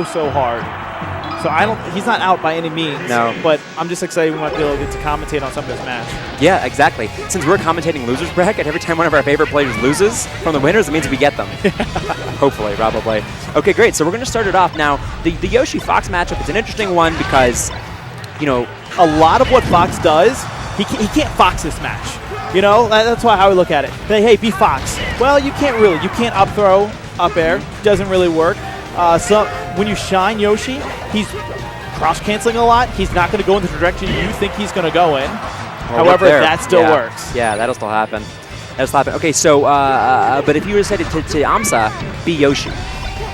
so hard. So he's not out by any means. No. But I'm just excited we might be able to get to commentate on some of this match. Yeah, exactly. Since we're commentating losers bracket, every time one of our favorite players loses from the winners, it means we get them. Hopefully, probably. Okay, great. So we're going to start it off now. The Yoshi-Fox matchup is an interesting one because, you know, a lot of what Fox does, he can't Fox this match. You know, that's how we look at it. Hey, be Fox. Well, you can't really. You can't up throw, up air. Doesn't really work. So when you shine Yoshi, he's cross-canceling a lot. He's not going to go in the direction you think he's going to go in. However, that still works. Yeah, that'll still happen. Okay, so, but if you were to set it to AMSA, be Yoshi,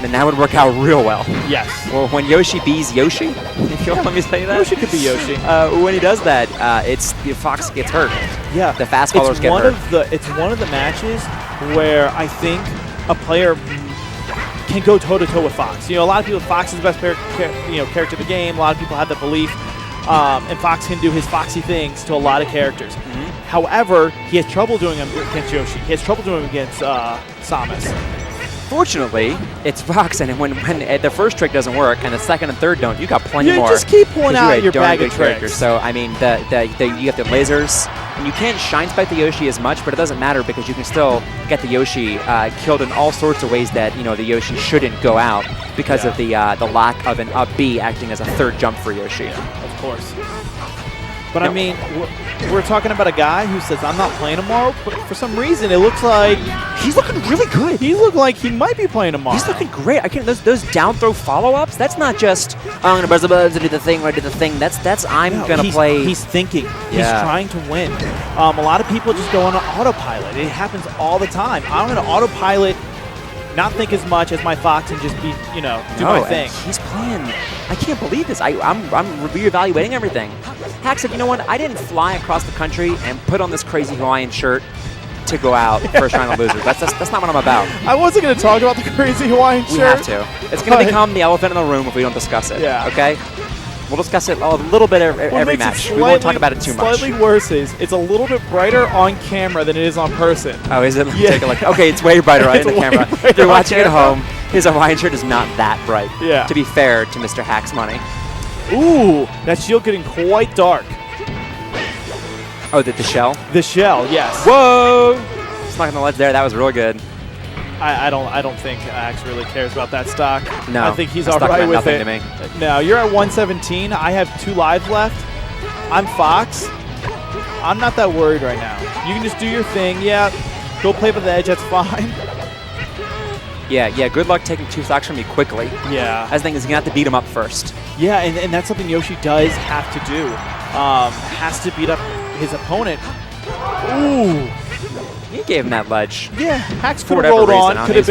then that would work out real well. Yes. Well, when Yoshi bees Yoshi, if you'll let me say that. Yoshi could be Yoshi. When he does that, Fox gets hurt. Yeah. The fast followers get hurt. It's one of the matches where I think a player can go toe-to-toe with Fox. You know, a lot of people, Fox is the best character of the game. A lot of people have that belief. And Fox can do his Foxy things to a lot of characters. However, he has trouble doing them against Yoshi. He has trouble doing them against Samus. Fortunately, it's Fox, and when the first trick doesn't work and the second and third don't, you got plenty more. You just keep pulling out your bag of tricks. So, I mean, you have the lasers, and you can't shine spike the Yoshi as much, but it doesn't matter because you can still get the Yoshi killed in all sorts of ways that, you know, the Yoshi shouldn't go out because of the lack of an up B acting as a third jump for Yoshi. Yeah, of course. But I mean, we're talking about a guy who says, I'm not playing tomorrow, but for some reason it looks like he's looking really good. He looked like he might be playing tomorrow. He's looking great. I can't, those down throw follow-ups, that's not just, oh, I'm going to buzz the buzz and do the thing where I do the thing. That's I'm going to play. He's thinking. He's trying to win. A lot of people just go on autopilot. It happens all the time. I'm going to autopilot, not think as much as my Fox and just be, you know, do my thing. He's playing. I can't believe this. I'm reevaluating everything. Hack said, you know what? I didn't fly across the country and put on this crazy Hawaiian shirt to go out first round of losers. That's not what I'm about. I wasn't going to talk about the crazy Hawaiian shirt. We have to. It's going to become the elephant in the room if we don't discuss it. Yeah. Okay? We'll discuss it a little bit every match. We won't talk about it too much. Slightly worse is it's a little bit brighter on camera than it is on person. Oh, is it? Yeah. Take a look. Okay, it's way brighter on the camera. If you're watching at home, his Hawaiian shirt is not that bright. Yeah. To be fair to Mr. Hack's money. Ooh, that shield getting quite dark. Oh, the shell? The shell, yes. Whoa! Snuck on the ledge there. That was really good. I don't think Axe really cares about that stock. No, I think he's all right with it. To me. No, you're at 117. I have 2 lives left. I'm Fox. I'm not that worried right now. You can just do your thing. Yeah, go play with the edge. That's fine. Yeah. Good luck taking 2 stocks from me quickly. Yeah. As the thing is, you're gonna have to beat him up first. Yeah, and that's something Yoshi does have to do. Has to beat up his opponent. Ooh. He gave him that ledge. Yeah, Hax could have rolled on. Could have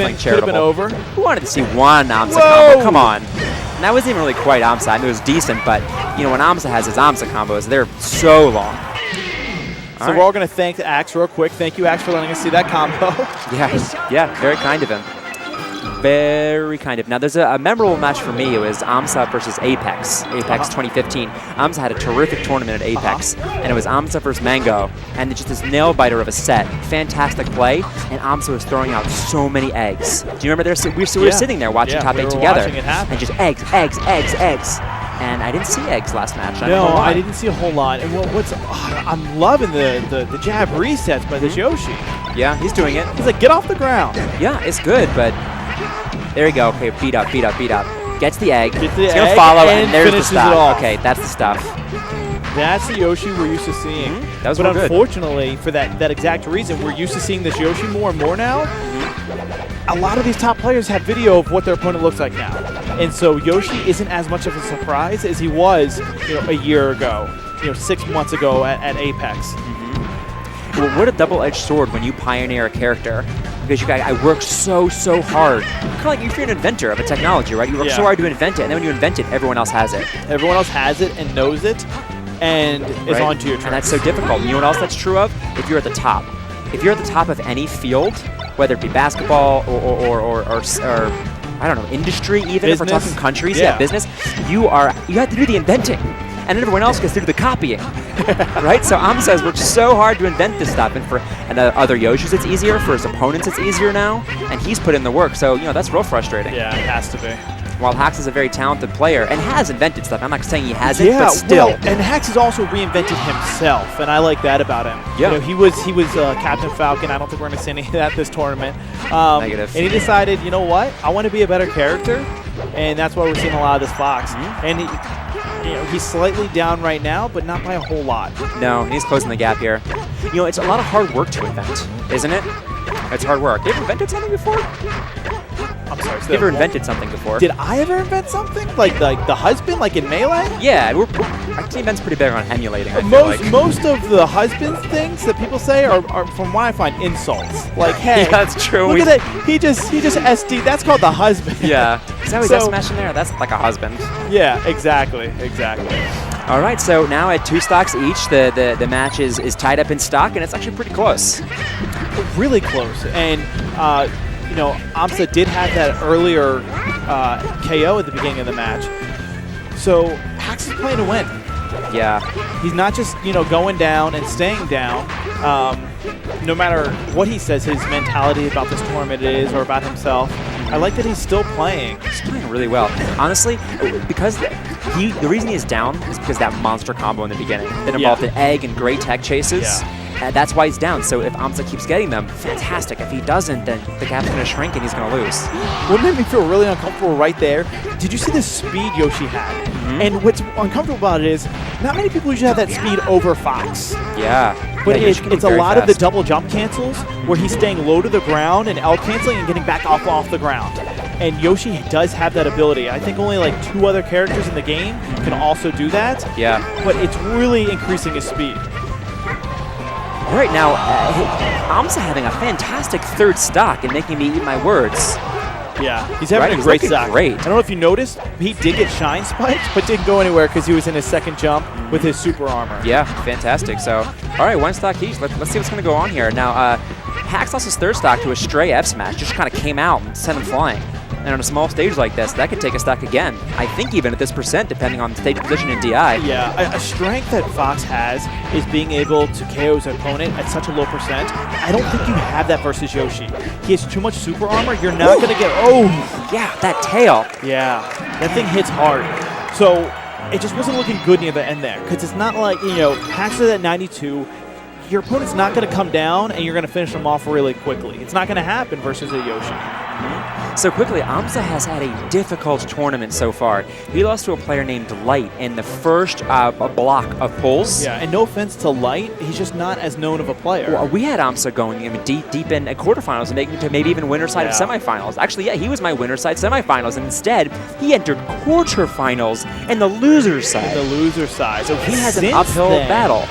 been over. Who wanted to see one AMSA combo? Come on. And that wasn't even really quite AMSA. I mean, it was decent, but you know when AMSA has his AMSA combos, they're so long. So we're all going to thank Axe real quick. Thank you, Axe, for letting us see that combo. Yeah, very kind of him. Very kind of. Now, there's a memorable match for me. It was AMSA versus Apex. Apex 2015. AMSA had a terrific tournament at Apex, and it was AMSA versus Mango, and it's just this nail-biter of a set. Fantastic play, and AMSA was throwing out so many eggs. Do you remember we were sitting there watching top 8 together, and just eggs. And I didn't see eggs last match. No, I didn't see a whole lot. And I'm loving the jab resets by this Yoshi. Yeah, he's doing it. He's like, get off the ground. Yeah, it's good, but there you go. Okay, beat up. Gets the egg. He's going to follow, and there's the stuff. Okay, that's the stuff. That's the Yoshi we're used to seeing. That was but unfortunately, for that exact reason, we're used to seeing this Yoshi more and more now. A lot of these top players have video of what their opponent looks like now. And so Yoshi isn't as much of a surprise as he was a year ago, 6 months ago at Apex. Well, what a double-edged sword when you pioneer a character. Because I work so hard. Kind of like if you're an inventor of a technology, right? You work so hard to invent it, and then when you invent it, everyone else has it. Everyone else has it and knows it and is onto your tricks. And that's so difficult. You know what else that's true of? If you're at the top. If you're at the top of any field, whether it be basketball or I don't know, industry even, business. If we're talking countries, business, you have to do the inventing. And everyone else gets to do the copying, right? So AMSA has worked so hard to invent this stuff, and for other Yoshis it's easier, for his opponents it's easier now, and he's put in the work. So that's real frustrating. Yeah, it has to be. while Hax is a very talented player and has invented stuff. I'm not saying he hasn't, Yeah, but still. well, and Hax has also reinvented himself, and I like that about him. Yeah. You know, he was Captain Falcon. I don't think we're going to see any of that this tournament. Negative. And he decided, you know what? I want to be a better character, and that's why we're seeing a lot of this Fox. And he's slightly down right now, but not by a whole lot. No, he's closing the gap here. You know, it's a lot of hard work to invent, isn't it? It's hard work. You ever invented something before? I'm sorry. You ever invented something before? Did I ever invent something? Like the husband, like in Melee? Yeah, our team event's pretty big on emulating, I feel like. Most of the husband things that people say are from what I find, insults. Like, hey, Yeah, that's true. Look at that. He just SD. That's called the husband. Yeah. Is that what So- he's smashing there? That's like a husband. Yeah, exactly. All right, so now at 2 stocks each, the match is tied up in stock, and it's actually pretty close. Really close. And, you know, Amsa did have that earlier KO at the beginning of the match. So Hax is playing to win. Yeah. He's not just, you know, going down and staying down. No matter what he says his mentality about this tournament is or about himself, I like that he's still playing. He's playing really well. Honestly, because the reason he is down is because that monster combo in the beginning that involved an egg and great tech chases. Yeah. That's why he's down. So if Amsa keeps getting them, fantastic. If he doesn't, then the gap's going to shrink and he's going to lose. What made me feel really uncomfortable right there, did you see the speed Yoshi had? And what's uncomfortable about it is, not many people usually have that speed over Fox. Yeah. But Yeah, Yoshi can be it's a very lot of the fast. double jump cancels where he's staying low to the ground and L canceling and getting back off the ground. And Yoshi does have that ability. I think only like 2 other characters in the game can also do that. Yeah. But it's really increasing his speed. All right, now, Amsa having a fantastic 3rd stock and making me eat my words. Yeah, he's having Right, a he's great looking stock. great. I don't know if you noticed, he did get shine spiked, but didn't go anywhere because he was in his 2nd jump with his super armor. Yeah, fantastic. So, all right, 1 stock each. Let's see what's going to go on here. Now, Hax lost his 3rd stock to a stray F smash. Just kind of came out and sent him flying. And on a small stage like this, that could take a stock again. I think even at this percent, depending on the stage position in DI. Yeah, a strength that Fox has is being able to KO his opponent at such a low percent. I don't think you have that versus Yoshi. He has too much super armor. You're not going to get... Oh! Yeah, that tail. Yeah, that thing hits hard. So it just wasn't looking good near the end there because it's not like, you know, Hax is at 92. Your opponent's not going to come down and you're going to finish them off really quickly. It's not going to happen versus a Yoshi. So quickly, Amsa has had a difficult tournament so far. He lost to a player named Light in the first block of pulls. Yeah, and no offense to Light, he's just not as known of a player. Well, we had Amsa going deep in at quarterfinals and making it to maybe even winner side of semifinals. Actually, yeah, he was my winner side semifinals, and instead he entered quarterfinals and the loser side. The loser side. So he has an Since uphill then, battle.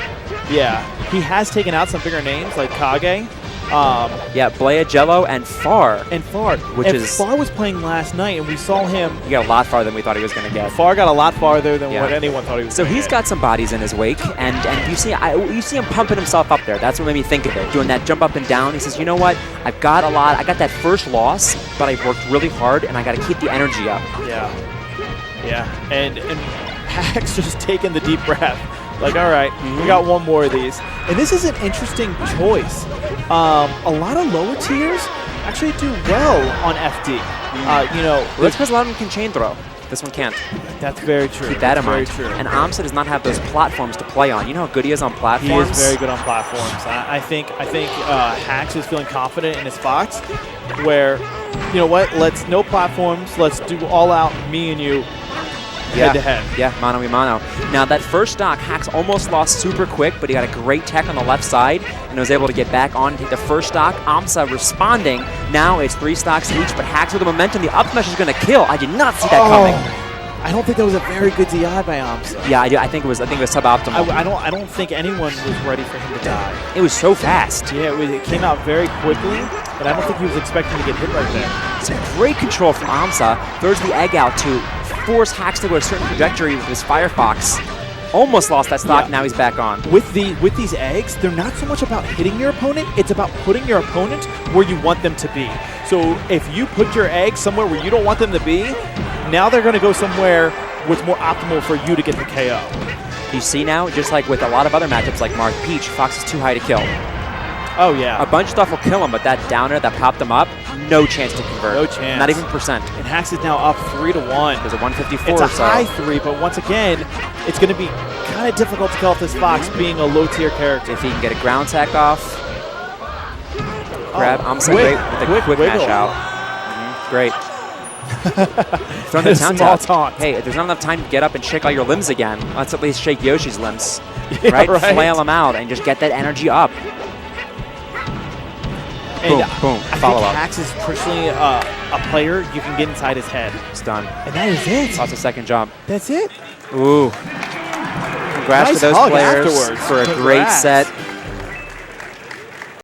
Yeah, he has taken out some bigger names like Kage. Yeah, Blea, Jello, and Far. And Far. Far was playing last night, and we saw him. He got a lot farther than we thought he was going to get. Far got a lot farther than what anyone thought he was. So he's got some bodies in his wake, and you see him pumping himself up there. That's what made me think of it. Doing that jump up and down. He says, you know what? I've got a lot. I got that first loss, but I worked really hard, and I got to keep the energy up. Yeah. And Hax just taking the deep breath. Like, all right, we got 1 more of these. And this is an interesting choice. A lot of lower tiers actually do well on FD. You know, Well, that's because a lot of them can chain throw. This one can't. that's very true. Keep that in mind. Very true. And Amsa does not have those platforms to play on. You know how good he is on platforms? He is very good on platforms. I think Hax is feeling confident in his Fox, where, you know what, no platforms. Let's do all out, me and you. Head to head. Yeah, mano a mano. Now, that first stock, Hax almost lost super quick, but he got a great tech on the left side and was able to get back on and take the first stock. Amsa responding. Now it's 3 stocks each, but Hax with the momentum. The up smash is going to kill. I did not see that coming. I don't think that was a very good DI by Amsa. Yeah, I think it was suboptimal. I don't think anyone was ready for him to die. It was so fast. Yeah, it came out very quickly, but I don't think he was expecting to get hit right there. Some great control from Amsa. Throws the egg out to force Hax to go a certain trajectory with his Firefox. Almost lost that stock, now he's back on. With these eggs, they're not so much about hitting your opponent, it's about putting your opponent where you want them to be. So if you put your eggs somewhere where you don't want them to be, now they're going to go somewhere what's more optimal for you to get the KO. You see now, just like with a lot of other matchups like Marth Peach, Fox is too high to kill. Oh, yeah. A bunch of stuff will kill him, but that downer that popped him up, no chance to convert. No chance. Not even percent. And Hax is now up 3-1. There's a 154 It's a or so. high 3, but once again, it's going to be kind of difficult to kill off this Fox being a low-tier character. If he can get a ground attack off. Grab. I'm so quick, great with a quick wiggle. mash out. Great. Throwing the taunt Small out. taunt. Hey, if there's not enough time to get up and shake all your limbs again, let's at least shake Yoshi's limbs. Yeah, right? right. Flail him out and just get that energy up. And Boom, boom, I follow think up. Hax is personally a player you can get inside his head. It's done. And that is it. Lost a second jump. That's it. Ooh. Congrats Nice to those hug players afterwards. for a great Congrats. set.